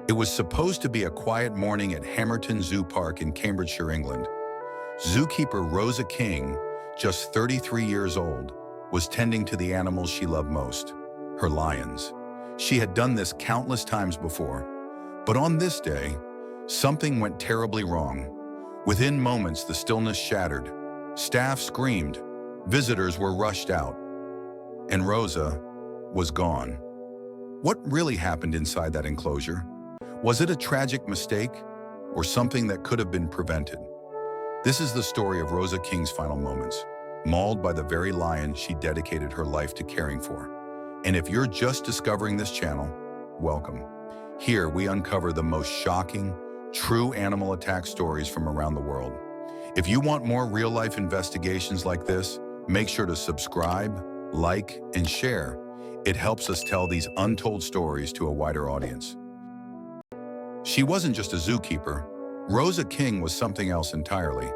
It was supposed to be a quiet morning at Hamerton Zoo Park in Cambridgeshire, England. Zookeeper Rosa King, just 33 years old, was tending to the animals she loved most, her lions. She had done this countless times before, but on this day, something went terribly wrong. Within moments, the stillness shattered. Staff screamed, visitors were rushed out, and Rosa was gone. What really happened inside that enclosure? Was it a tragic mistake or something that could have been prevented? This is the story of Rosa King's final moments, mauled by the very lion she dedicated her life to caring for. And if you're just discovering this channel, welcome. Here we uncover the most shocking, true animal attack stories from around the world. If you want more real-life investigations like this, make sure to subscribe, like, and share. It helps us tell these untold stories to a wider audience. She wasn't just a zookeeper. Rosa King was something else entirely.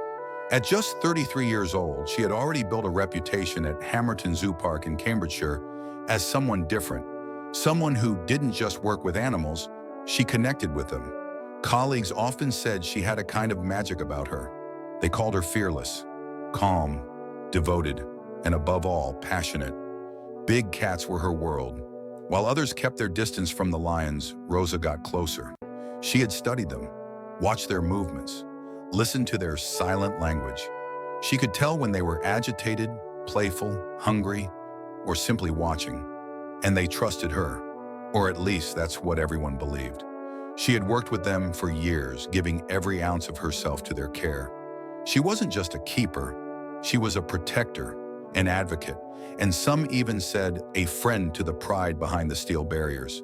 At just 33 years old, she had already built a reputation at Hamerton Zoo Park in Cambridgeshire as someone different, someone who didn't just work with animals, she connected with them. Colleagues often said she had a kind of magic about her. They called her fearless, calm, devoted, and above all, passionate. Big cats were her world. While others kept their distance from the lions, Rosa got closer. She had studied them, watched their movements, listened to their silent language. She could tell when they were agitated, playful, hungry, or simply watching. And they trusted her, or at least that's what everyone believed. She had worked with them for years, giving every ounce of herself to their care. She wasn't just a keeper, she was a protector, an advocate, and some even said a friend to the pride behind the steel barriers.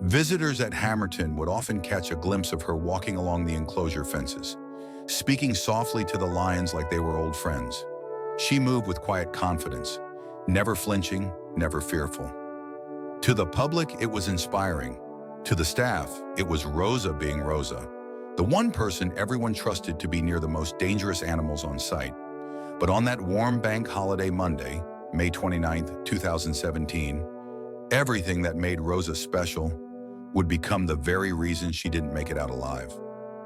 Visitors at Hamerton would often catch a glimpse of her walking along the enclosure fences, speaking softly to the lions like they were old friends. She moved with quiet confidence, never flinching, never fearful. To the public, it was inspiring. To the staff, it was Rosa being Rosa, the one person everyone trusted to be near the most dangerous animals on site. But on that warm bank holiday Monday, May 29th, 2017, everything that made Rosa special would become the very reason she didn't make it out alive.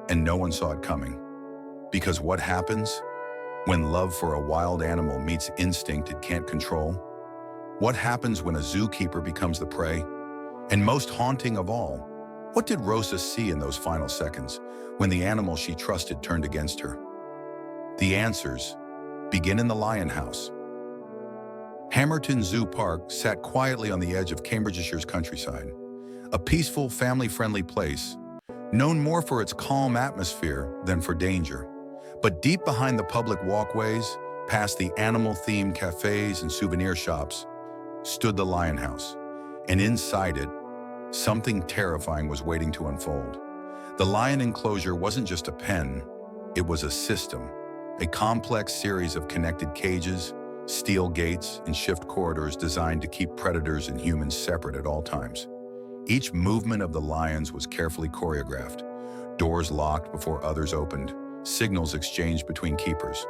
And no one saw it coming. Because what happens when love for a wild animal meets instinct it can't control? What happens when a zookeeper becomes the prey? And most haunting of all, what did Rosa see in those final seconds when the animal she trusted turned against her? The answers begin in the lion house. Hamerton Zoo Park sat quietly on the edge of Cambridgeshire's countryside, a peaceful, family-friendly place, known more for its calm atmosphere than for danger. But deep behind the public walkways, past the animal-themed cafes and souvenir shops, stood the lion house. And inside it, something terrifying was waiting to unfold. The lion enclosure wasn't just a pen, it was a system, a complex series of connected cages, steel gates, and shift corridors designed to keep predators and humans separate at all times. Each movement of the lions was carefully choreographed, doors locked before others opened, signals exchanged between keepers.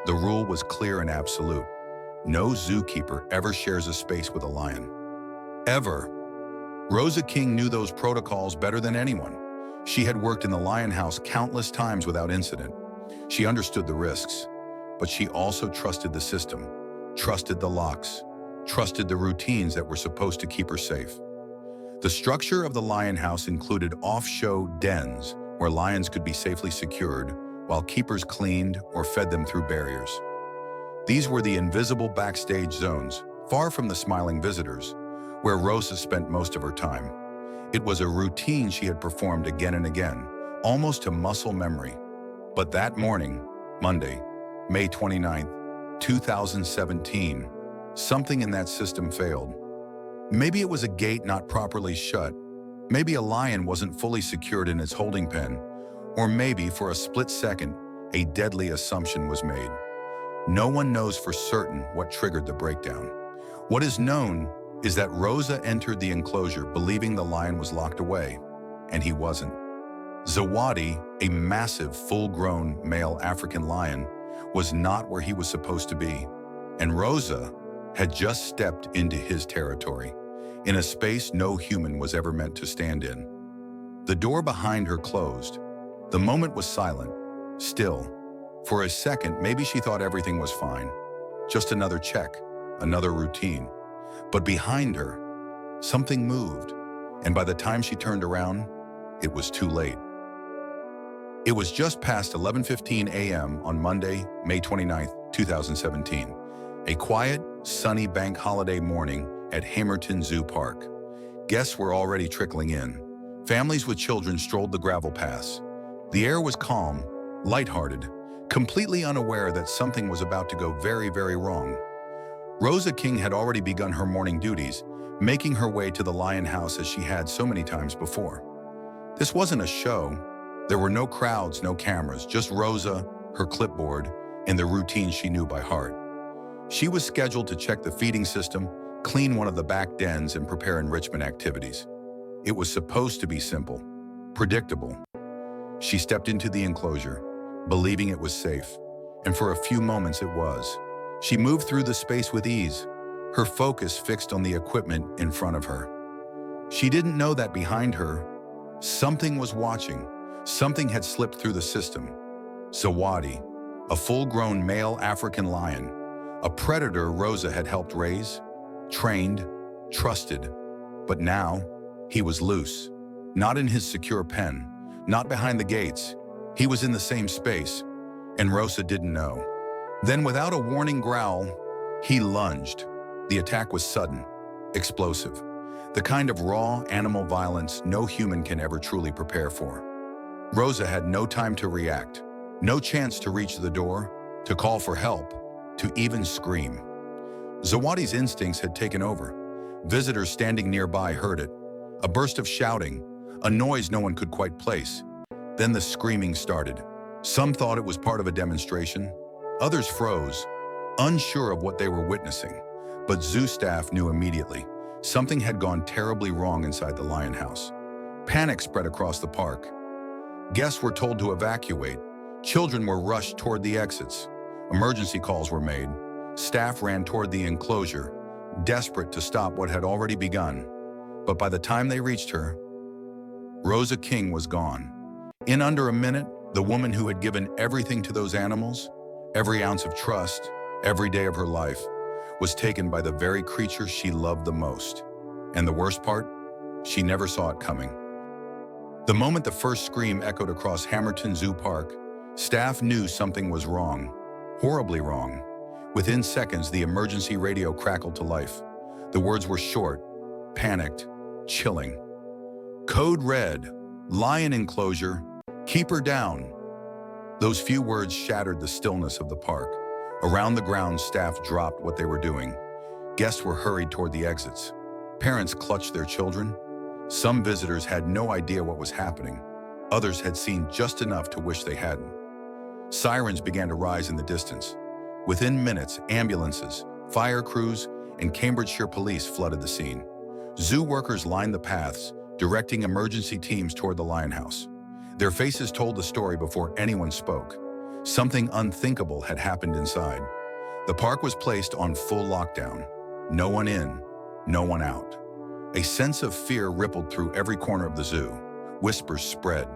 The rule was clear and absolute. No zookeeper ever shares a space with a lion. Ever. Rosa King knew those protocols better than anyone. She had worked in the lion house countless times without incident. She understood the risks, but she also trusted the system, trusted the locks, trusted the routines that were supposed to keep her safe. The structure of the lion house included off-show dens where lions could be safely secured while keepers cleaned or fed them through barriers. These were the invisible backstage zones, far from the smiling visitors, where Rosa spent most of her time. It was a routine she had performed again and again, almost to muscle memory. But that morning, Monday, May 29th, 2017, something in that system failed. Maybe it was a gate not properly shut, maybe a lion wasn't fully secured in its holding pen, or maybe for a split second, a deadly assumption was made. No one knows for certain what triggered the breakdown. What is known is that Rosa entered the enclosure believing the lion was locked away, and he wasn't. Zawadi, a massive, full-grown male African lion, was not where he was supposed to be, and Rosa had just stepped into his territory, in a space no human was ever meant to stand in. The door behind her closed. The moment was silent, still. For a second, maybe she thought everything was fine. Just another check, another routine. But behind her, something moved, and by the time she turned around, it was too late. It was just past 11:15 a.m. on Monday, May 29, 2017. A quiet, sunny bank holiday morning at Hamerton Zoo Park. Guests were already trickling in. Families with children strolled the gravel paths. The air was calm, lighthearted, completely unaware that something was about to go very, very wrong. Rosa King had already begun her morning duties, making her way to the lion house as she had so many times before. This wasn't a show. There were no crowds, no cameras, just Rosa, her clipboard, and the routine she knew by heart. She was scheduled to check the feeding system, clean one of the back dens, and prepare enrichment activities. It was supposed to be simple, predictable. She stepped into the enclosure, believing it was safe, and for a few moments it was. She moved through the space with ease, her focus fixed on the equipment in front of her. She didn't know that behind her, something was watching. Something had slipped through the system. Zawadi, a full-grown male African lion, a predator Rosa had helped raise, trained, trusted. But now, he was loose. Not in his secure pen, not behind the gates. He was in the same space, and Rosa didn't know. Then, without a warning growl, he lunged. The attack was sudden, explosive, the kind of raw animal violence no human can ever truly prepare for. Rosa had no time to react, no chance to reach the door, to call for help, to even scream. Zawadi's instincts had taken over. Visitors standing nearby heard it. A burst of shouting, a noise no one could quite place. Then the screaming started. Some thought it was part of a demonstration. Others froze, unsure of what they were witnessing. But zoo staff knew immediately. Something had gone terribly wrong inside the lion house. Panic spread across the park. Guests were told to evacuate. Children were rushed toward the exits. Emergency calls were made. Staff ran toward the enclosure, desperate to stop what had already begun. But by the time they reached her, Rosa King was gone. In under a minute, the woman who had given everything to those animals, every ounce of trust, every day of her life, was taken by the very creature she loved the most. And the worst part, she never saw it coming. The moment the first scream echoed across Hamerton Zoo Park, staff knew something was wrong, horribly wrong. Within seconds, the emergency radio crackled to life. The words were short, panicked, chilling. Code red, lion enclosure, keep her down. Those few words shattered the stillness of the park. Around the grounds, staff dropped what they were doing. Guests were hurried toward the exits. Parents clutched their children. Some visitors had no idea what was happening. Others had seen just enough to wish they hadn't. Sirens began to rise in the distance. Within minutes, ambulances, fire crews, and Cambridgeshire police flooded the scene. Zoo workers lined the paths, directing emergency teams toward the lion house. Their faces told the story before anyone spoke. Something unthinkable had happened inside. The park was placed on full lockdown. No one in, no one out. A sense of fear rippled through every corner of the zoo. Whispers spread.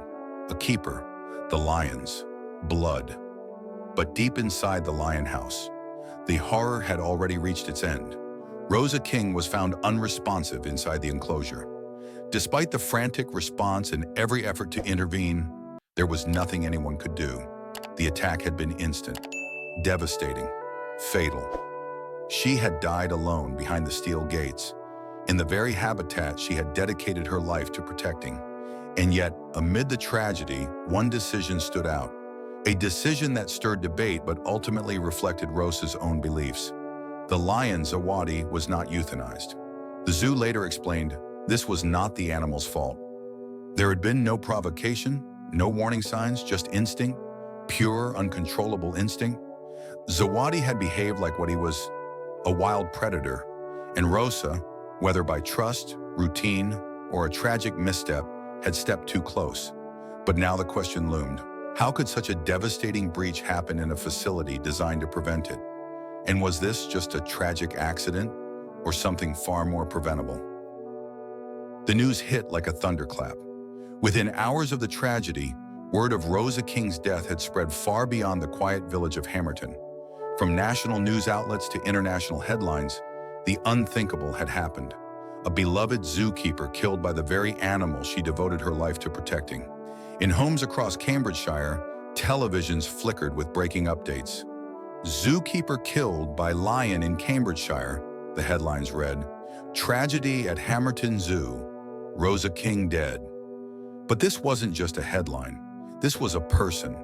A keeper, the lions, blood. But deep inside the lion house, the horror had already reached its end. Rosa King was found unresponsive inside the enclosure. Despite the frantic response and every effort to intervene, there was nothing anyone could do. The attack had been instant, devastating, fatal. She had died alone behind the steel gates, in the very habitat she had dedicated her life to protecting. And yet, amid the tragedy, one decision stood out. A decision that stirred debate but ultimately reflected Rosa's own beliefs. The lion, Zawadi, was not euthanized. The zoo later explained this was not the animal's fault. There had been no provocation, no warning signs, just instinct, pure, uncontrollable instinct. Zawadi had behaved like what he was, a wild predator, and Rosa, whether by trust, routine, or a tragic misstep, had stepped too close. But now the question loomed. How could such a devastating breach happen in a facility designed to prevent it? And was this just a tragic accident or something far more preventable? The news hit like a thunderclap. Within hours of the tragedy, word of Rosa King's death had spread far beyond the quiet village of Hamerton. From national news outlets to international headlines, the unthinkable had happened. A beloved zookeeper killed by the very animal she devoted her life to protecting. In homes across Cambridgeshire, televisions flickered with breaking updates. Zookeeper killed by lion in Cambridgeshire, the headlines read. Tragedy at Hamerton Zoo, Rosa King dead. But this wasn't just a headline. This was a person.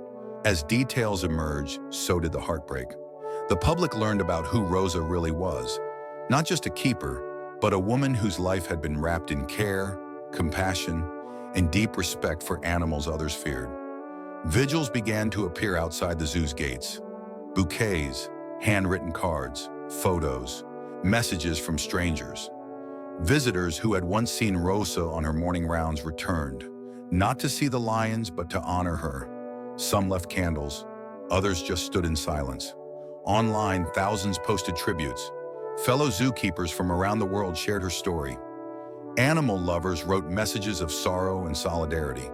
As details emerged, so did the heartbreak. The public learned about who Rosa really was. Not just a keeper, but a woman whose life had been wrapped in care, compassion, and deep respect for animals others feared. Vigils began to appear outside the zoo's gates. Bouquets, handwritten cards, photos, messages from strangers. Visitors who had once seen Rosa on her morning rounds returned, not to see the lions, but to honor her. Some left candles, others just stood in silence. Online, thousands posted tributes. Fellow zookeepers from around the world shared her story. Animal lovers wrote messages of sorrow and solidarity.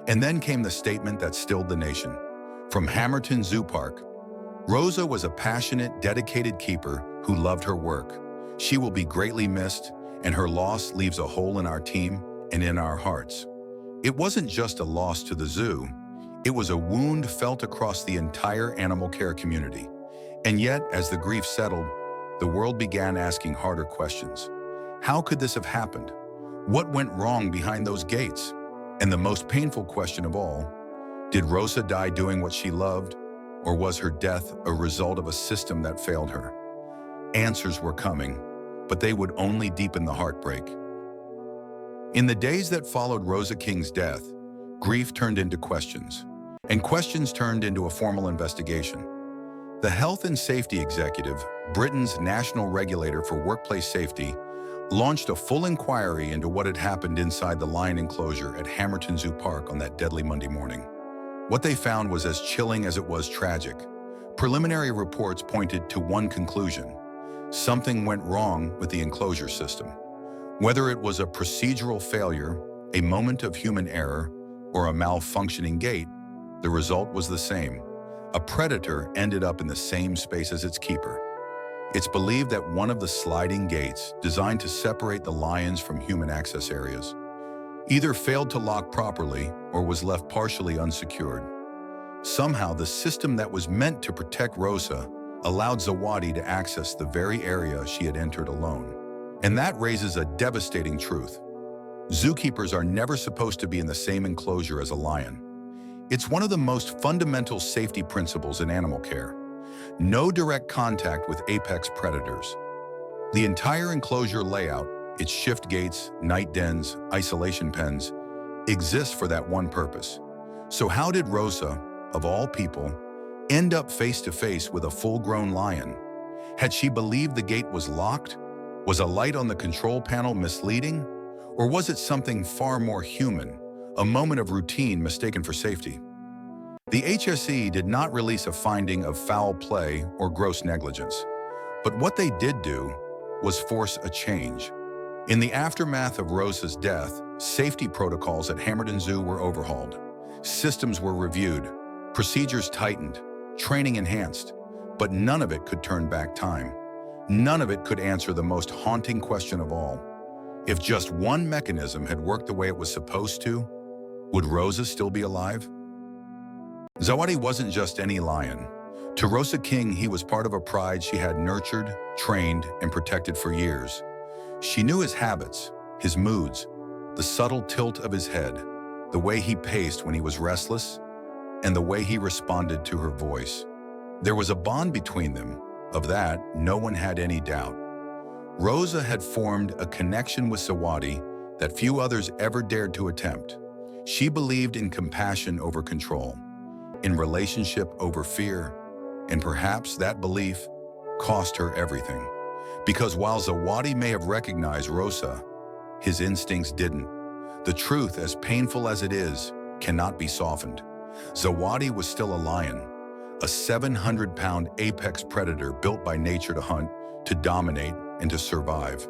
And then came the statement that stilled the nation. From Hamerton Zoo Park, Rosa was a passionate, dedicated keeper who loved her work. She will be greatly missed, and her loss leaves a hole in our team and in our hearts. It wasn't just a loss to the zoo. It was a wound felt across the entire animal care community. And yet, as the grief settled, the world began asking harder questions. How could this have happened? What went wrong behind those gates? And the most painful question of all, did Rosa die doing what she loved, or was her death a result of a system that failed her? Answers were coming, but they would only deepen the heartbreak. In the days that followed Rosa King's death, grief turned into questions, and questions turned into a formal investigation. The Health and Safety Executive, Britain's national regulator for workplace safety, launched a full inquiry into what had happened inside the lion enclosure at Hamerton Zoo Park on that deadly Monday morning. What they found was as chilling as it was tragic. Preliminary reports pointed to one conclusion: something went wrong with the enclosure system. Whether it was a procedural failure, a moment of human error, or a malfunctioning gate, the result was the same. A predator ended up in the same space as its keeper. It's believed that one of the sliding gates, designed to separate the lions from human access areas, either failed to lock properly or was left partially unsecured. Somehow, the system that was meant to protect Rosa allowed Zawadi to access the very area she had entered alone. And that raises a devastating truth. Zookeepers are never supposed to be in the same enclosure as a lion. It's one of the most fundamental safety principles in animal care. No direct contact with apex predators. The entire enclosure layout, its shift gates, night dens, isolation pens, exists for that one purpose. So how did Rosa, of all people, end up face-to-face with a full-grown lion? Had she believed the gate was locked? Was a light on the control panel misleading? Or was it something far more human, a moment of routine mistaken for safety? The HSE did not release a finding of foul play or gross negligence. But what they did do was force a change. In the aftermath of Rosa's death, safety protocols at Hamerton Zoo were overhauled. Systems were reviewed, procedures tightened, training enhanced, but none of it could turn back time. None of it could answer the most haunting question of all. If just one mechanism had worked the way it was supposed to, would Rosa still be alive? Zawadi wasn't just any lion. To Rosa King, he was part of a pride she had nurtured, trained, and protected for years. She knew his habits, his moods, the subtle tilt of his head, the way he paced when he was restless, and the way he responded to her voice. There was a bond between them. Of that, no one had any doubt. Rosa had formed a connection with Zawadi that few others ever dared to attempt. She believed in compassion over control, in relationship over fear, and perhaps that belief cost her everything. Because while Zawadi may have recognized Rosa, his instincts didn't. The truth, as painful as it is, cannot be softened. Zawadi was still a lion, a 700-pound apex predator built by nature to hunt, to dominate, and to survive.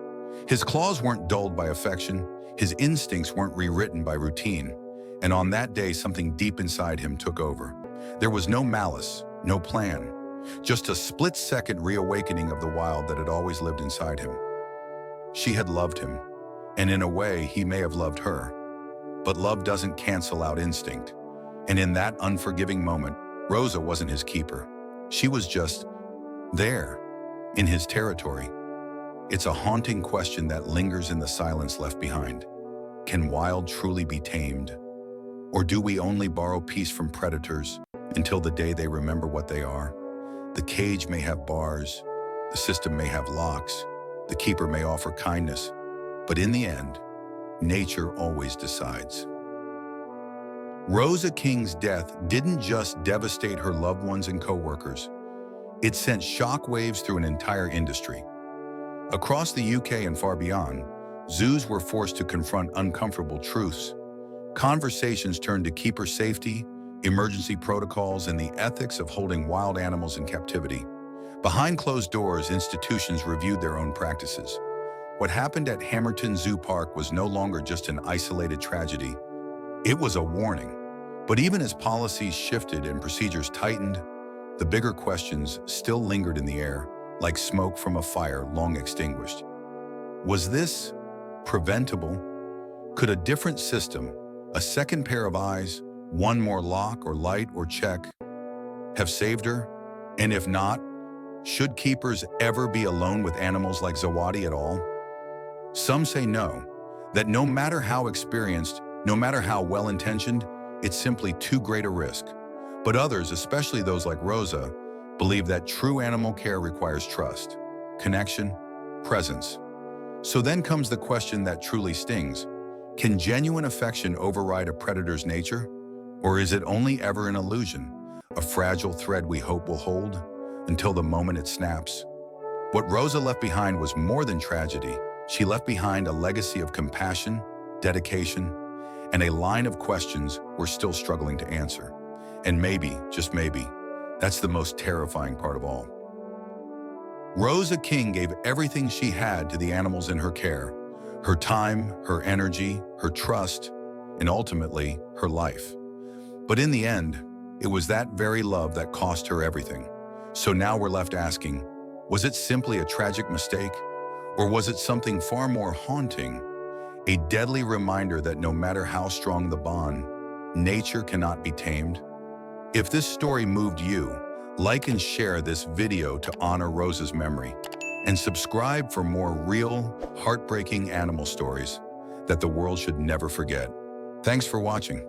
His claws weren't dulled by affection, his instincts weren't rewritten by routine, And on that day, something deep inside him took over. There was no malice, no plan, just a split-second reawakening of the wild that had always lived inside him. She had loved him, and in a way, he may have loved her. But love doesn't cancel out instinct. And in that unforgiving moment, Rosa wasn't his keeper. She was just there, in his territory. It's a haunting question that lingers in the silence left behind. Can wild truly be tamed? Or do we only borrow peace from predators until the day they remember what they are? The cage may have bars, the system may have locks, the keeper may offer kindness, but in the end, nature always decides. Rosa King's death didn't just devastate her loved ones and co-workers. It sent shockwaves through an entire industry. Across the UK and far beyond, zoos were forced to confront uncomfortable truths. Conversations turned to keeper safety, emergency protocols, and the ethics of holding wild animals in captivity. Behind closed doors, institutions reviewed their own practices. What happened at Hamerton Zoo Park was no longer just an isolated tragedy. It was a warning. But even as policies shifted and procedures tightened, the bigger questions still lingered in the air, like smoke from a fire long extinguished. Was this preventable? Could a different system, a second pair of eyes, one more lock or light or check, have saved her? And if not, should keepers ever be alone with animals like Zawadi at all? Some say no, that no matter how experienced, no matter how well-intentioned, it's simply too great a risk. But others, especially those like Rosa, believe that true animal care requires trust, connection, presence. So then comes the question that truly stings. Can genuine affection override a predator's nature? Or is it only ever an illusion, a fragile thread we hope will hold until the moment it snaps? What Rosa left behind was more than tragedy. She left behind a legacy of compassion, dedication, and a line of questions we're still struggling to answer. And maybe, just maybe, that's the most terrifying part of all. Rosa King gave everything she had to the animals in her care, her time, her energy, her trust, and ultimately, her life. But in the end, it was that very love that cost her everything. So now we're left asking, was it simply a tragic mistake? Or was it something far more haunting? A deadly reminder that no matter how strong the bond, nature cannot be tamed? If this story moved you, like and share this video to honor Rosa's memory, and subscribe for more real, heartbreaking animal stories that the world should never forget. Thanks for watching.